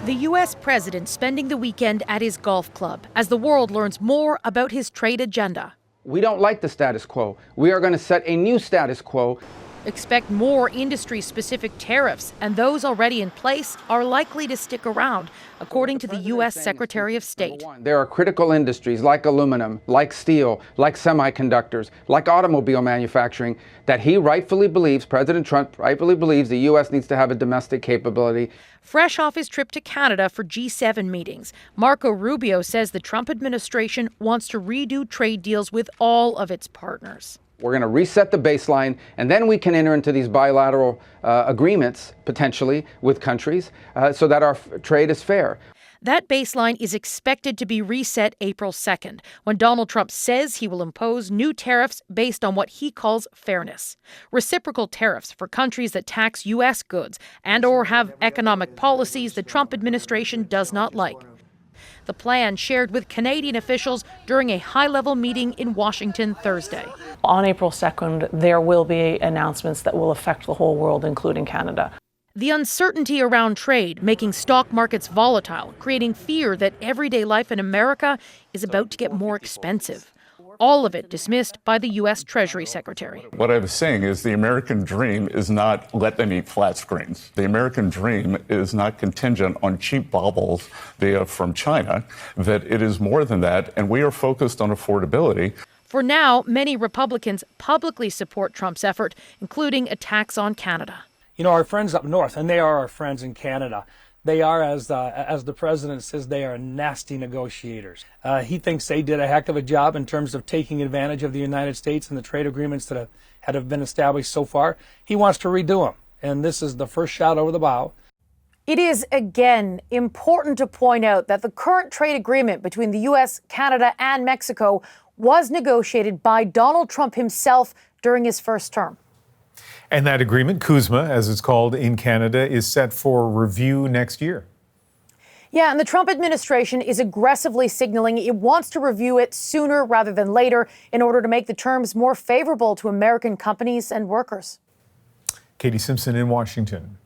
The U.S. president spending the weekend at his golf club as the world learns more about his trade agenda. We don't like the status quo. We are going to set a new status quo. Expect more industry-specific tariffs, and those already in place are likely to stick around, according to the U.S. Secretary of State. There are critical industries like aluminum, like steel, like semiconductors, like automobile manufacturing that he rightfully believes, President Trump rightfully believes, the U.S. needs to have a domestic capability. Fresh off his trip to Canada for G7 meetings, Marco Rubio says the Trump administration wants to redo trade deals with all of its partners. We're going to reset the baseline, and then we can enter into these bilateral agreements, potentially, with countries so that our trade is fair. That baseline is expected to be reset April 2nd, when Donald Trump says he will impose new tariffs based on what he calls fairness. Reciprocal tariffs for countries that tax U.S. goods and or have economic policies the Trump administration does not like. The plan shared with Canadian officials during a high-level meeting in Washington Thursday. On April 2nd, there will be announcements that will affect the whole world, including Canada. The uncertainty around trade making stock markets volatile, creating fear that everyday life in America is about to get more expensive. All of it dismissed by the U.S. Treasury Secretary. What I was saying is the American dream is not let them eat flat screens. The American dream is not contingent on cheap baubles from China, that it is more than that, and we are focused on affordability. For now, many Republicans publicly support Trump's effort, including a tax on Canada. You know, our friends up north, and they are our friends in Canada, they are, as the president says, they are nasty negotiators. He thinks they did a heck of a job in terms of taking advantage of the United States and the trade agreements that have been established so far. He wants to redo them, and this is the first shot over the bow. It is, again, important to point out that the current trade agreement between the U.S., Canada, and Mexico was negotiated by Donald Trump himself during his first term. And that agreement, CUSMA, as it's called in Canada, is set for review next year. Yeah, and the Trump administration is aggressively signaling it wants to review it sooner rather than later in order to make the terms more favorable to American companies and workers. Katie Simpson in Washington.